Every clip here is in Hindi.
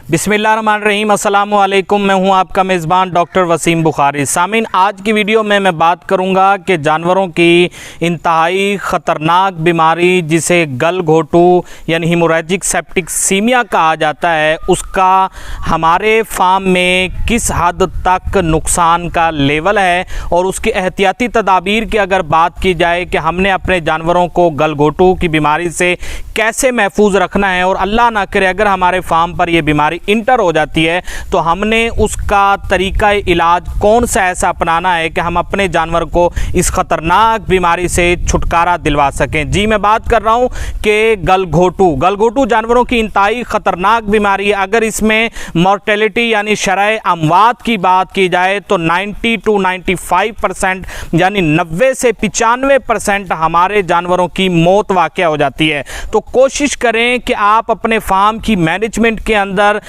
बिस्मिल्लाहिर्रहमानिर्रहीम, अस्सलाम वालेकुम। मैं हूं आपका मेज़बान डॉक्टर वसीम बुखारी। सामीन, आज की वीडियो में मैं बात करूंगा कि जानवरों की इंतहाई ख़तरनाक बीमारी जिसे गलघोटू यानी हीमोरेजिक सेप्टिसीमिया कहा जाता है, उसका हमारे फार्म में किस हद तक नुकसान का लेवल है और उसकी एहतियाती तदाबीर की अगर बात की जाए कि हमने अपने जानवरों को गलघोटू की बीमारी से कैसे महफूज रखना है और अल्लाह ना करे अगर हमारे फार्म पर यह बीमारी इंटर हो जाती है तो हमने उसका तरीका इलाज कौन सा ऐसा अपनाना है कि हम अपने जानवर को इस ख़तरनाक बीमारी से छुटकारा दिलवा सकें। जी, मैं बात कर रहा हूं कि गलघोटू जानवरों की इंतहाई ख़तरनाक बीमारी है। अगर इसमें मॉर्टेलिटी यानी शरह अमवात की बात की जाए तो 90 to 95% यानी 90 से 95% हमारे जानवरों की मौत वाक़या हो जाती है। तो कोशिश करें कि आप अपने फार्म की मैनेजमेंट के अंदर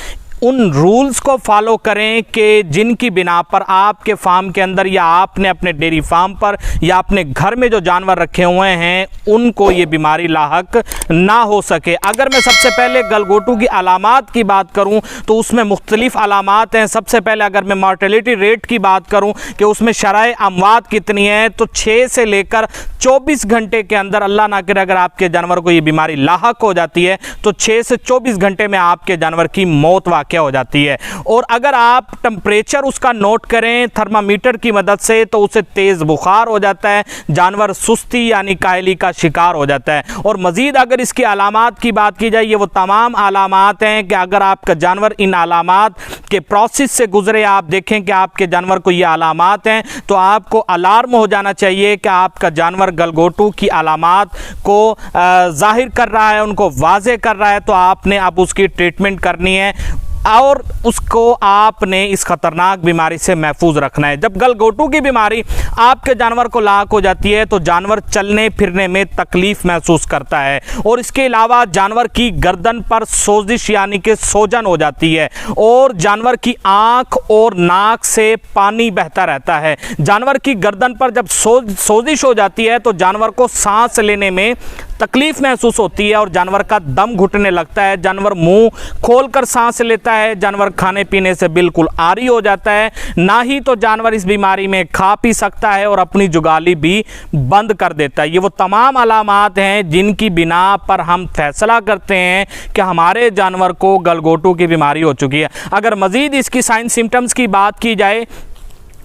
उन रूल्स को फॉलो करें कि जिनकी बिना पर आपके फार्म के अंदर या आपने अपने डेयरी फार्म पर या अपने घर में जो जानवर रखे हुए हैं उनको ये बीमारी लाहक ना हो सके। अगर मैं सबसे पहले गलघोटू की अलामात की बात करूं तो उसमें मुख्तलिफ अलामात हैं। सबसे पहले अगर मैं मॉर्टेलिटी रेट की बात करूं कि उसमें शरह अमवात कितनी है तो 6 से लेकर 24 घंटे के अंदर अल्लाह ना करे अगर आपके जानवर को ये बीमारी लाहक हो जाती है तो 6 से 24 घंटे में आपके जानवर की मौत वाक़या हो जाती है। और अगर आप टेम्परेचर उसका नोट करें थर्मामीटर की मदद से तो उसे तेज़ बुखार हो जाता है, जानवर सुस्ती यानी काहली का शिकार हो जाता है। और मज़ीद अगर इसकी अलामात की बात की जाए, ये वो तमाम अलामात हैं कि अगर आपका जानवर इन अलामात के प्रोसेस से गुजरे, आप देखें कि आपके जानवर को ये अलामात हैं तो आपको अलार्म हो जाना चाहिए कि आपका जानवर गलघोटू की अलामात को जाहिर कर रहा है, उनको वाज़े कर रहा है, तो आपने अब उसकी ट्रीटमेंट करनी है और उसको आपने इस ख़तरनाक बीमारी से महफूज रखना है। जब गलघोटू की बीमारी आपके जानवर को लाक हो जाती है तो जानवर चलने फिरने में तकलीफ़ महसूस करता है और इसके अलावा जानवर की गर्दन पर सोजिश यानी कि सोजन हो जाती है और जानवर की आँख और नाक से पानी बहता रहता है। जानवर की गर्दन पर जब सोजिश हो जाती है तो जानवर को सांस लेने में तकलीफ़ महसूस होती है और जानवर का दम घुटने लगता है, जानवर मुंह खोलकर सांस लेता है, जानवर खाने पीने से बिल्कुल आरी हो जाता है, ना ही तो जानवर इस बीमारी में खा पी सकता है और अपनी जुगाली भी बंद कर देता है। ये वो तमाम अलामात हैं जिनकी बिना पर हम फैसला करते हैं कि हमारे जानवर को गलघोटू की बीमारी हो चुकी है। अगर मज़ीद इसकी साइन सिम्टम्स की बात की जाए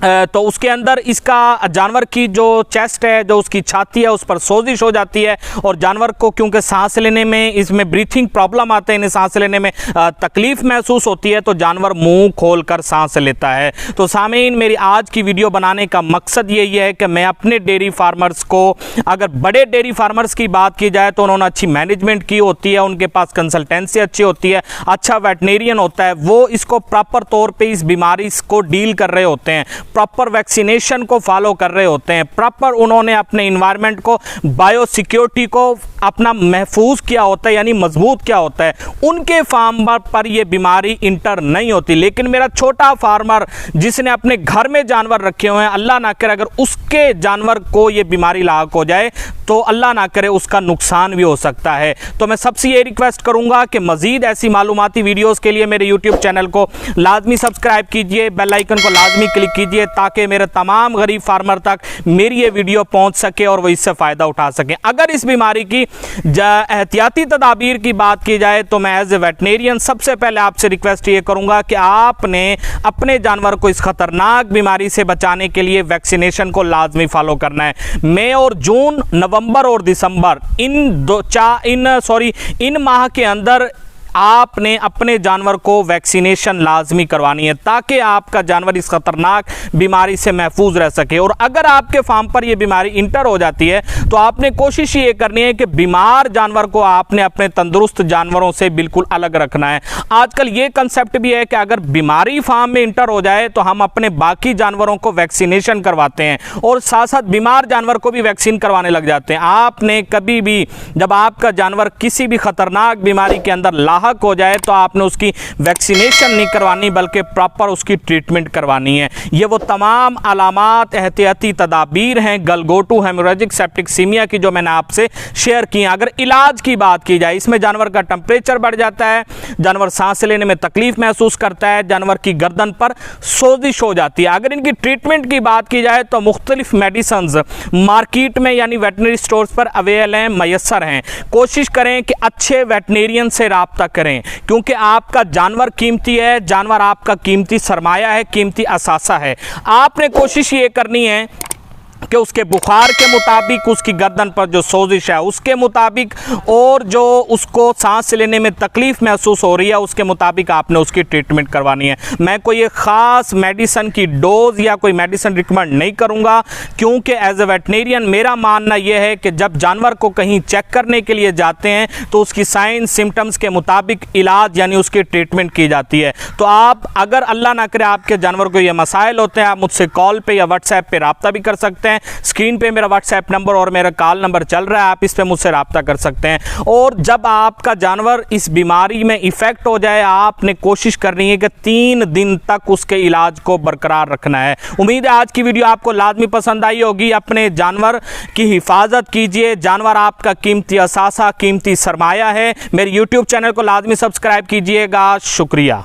तो उसके अंदर इसका जानवर की जो चेस्ट है, जो उसकी छाती है, उस पर सोजिश हो जाती है और जानवर को क्योंकि सांस लेने में इसमें ब्रीथिंग प्रॉब्लम आते हैं, इन्हें सांस लेने में तकलीफ़ महसूस होती है तो जानवर मुंह खोलकर सांस लेता है। तो सामीन, मेरी आज की वीडियो बनाने का मकसद यही है कि मैं अपने डेयरी फार्मर्स को, अगर बड़े डेयरी फार्मर्स की बात की जाए तो उन्होंने अच्छी मैनेजमेंट की होती है, उनके पास कंसल्टेंसी अच्छी होती है, अच्छा वेटनेरियन होता है, वो इसको प्रॉपर तौर पर इस बीमारी को डील कर रहे होते हैं, प्रॉपर वैक्सीनेशन को फॉलो कर रहे होते हैं, प्रॉपर उन्होंने अपने इन्वायरमेंट को, बायो सिक्योरिटी को अपना महफूज किया होता है यानी मजबूत किया होता है, उनके फार्म पर यह बीमारी इंटर नहीं होती। लेकिन मेरा छोटा फार्मर जिसने अपने घर में जानवर रखे हुए हैं, अल्लाह ना करे अगर उसके जानवर को यह बीमारी लाक हो जाए तो अल्लाह ना करे उसका नुकसान भी हो सकता है। तो मैं सबसे ये रिक्वेस्ट करूंगा कि मज़ीद ऐसी मालूमाती वीडियोस के लिए मेरे यूट्यूब चैनल को लाजमी सब्सक्राइब कीजिए, बेल आइकन को लाजमी क्लिक कीजिए ताकि मेरे तमाम गरीब फार्मर तक मेरी ये वीडियो पहुंच सके और वो इससे फ़ायदा उठा सकें। अगर इस बीमारी की एहतियाती तदाबीर की बात की जाए तो मैं एज ए वेटनेरियन सबसे पहले आपसे रिक्वेस्ट ये करूंगा कि आपने अपने जानवर को इस ख़तरनाक बीमारी से बचाने के लिए वैक्सीनेशन को लाजमी फॉलो करना है। मई और जून, नवंबर और दिसंबर इन माह के अंदर आपने अपने जानवर को वैक्सीनेशन लाजमी करवानी है ताकि आपका जानवर इस खतरनाक बीमारी से महफूज रह सके। और अगर आपके फार्म पर यह बीमारी इंटर हो जाती है तो आपने कोशिश ये करनी है कि बीमार जानवर को आपने अपने तंदुरुस्त जानवरों से बिल्कुल अलग रखना है। आजकल ये कंसेप्ट भी है कि अगर बीमारी फार्म में इंटर हो जाए तो हम अपने बाकी जानवरों को वैक्सीनेशन करवाते हैं और साथ साथ बीमार जानवर को भी वैक्सीन करवाने लग जाते हैं। आपने कभी भी जब आपका जानवर किसी भी खतरनाक बीमारी के अंदर लाहक लाहक हो जाए तो आपने उसकी वैक्सीनेशन नहीं करवानी बल्कि प्रॉपर उसकी ट्रीटमेंट करवानी है। ये वो तमाम अलामात, एहतियाती तदाबीर हैं गलघोटू हेमोरेजिक सेप्टिकसीमिया की जो मैंने आपसे शेयर की हैं। अगर इलाज की बात की जाए, इसमें जानवर का टेम्परेचर बढ़ जाता है, जानवर सांस लेने में तकलीफ महसूस करता है, जानवर की गर्दन पर सोजिश हो जाती है। अगर इनकी ट्रीटमेंट की बात की जाए तो मुख्तलिफ मेडिसिन्स मार्केट में यानी वेटनरी स्टोर्स पर अवेल हैं, मैसर हैं। कोशिश करें कि अच्छे वेटनेरियन से राब्ता करें, क्योंकि आपका जानवर कीमती है, जानवर आपका कीमती सरमाया है, कीमती असासा है। आपने कोशिश ये करनी है कि उसके बुखार के मुताबिक, उसकी गर्दन पर जो सोजिश है उसके मुताबिक, और जो उसको सांस लेने में तकलीफ़ महसूस हो रही है उसके मुताबिक आपने उसकी ट्रीटमेंट करवानी है। मैं कोई एक ख़ास मेडिसिन की डोज या कोई मेडिसिन रिकमेंड नहीं करूँगा, क्योंकि एज ए वेटनेरियन मेरा मानना यह है कि जब जानवर को कहीं चेक करने के लिए जाते हैं तो उसकी साइन सिम्टम्स के मुताबिक इलाज यानी उसकी ट्रीटमेंट की जाती है। तो आप अगर अल्लाह ना करे आपके जानवर को ये मसाइल होते हैं, आप मुझसे कॉल पे या व्हाट्सएप पे रब्ता भी कर सकते हैं। स्क्रीन पे मेरा व्हाट्सएप नंबर और मेरा कॉल नंबर चल रहा है, आप इस पे मुझसे रब्ता कर सकते हैं। और जब आपका जानवर इस बीमारी में इफेक्ट हो जाए, आपने कोशिश करनी है कि 3 दिन तक उसके इलाज को बरकरार रखना है। उम्मीद है आज की वीडियो आपको लाजमी पसंद आई होगी। अपने जानवर की हिफाजत कीजिए, जानवर आपका कीमती असासा, कीमती सरमाया है। मेरे यूट्यूब चैनल को लाजमी सब्सक्राइब कीजिएगा। शुक्रिया।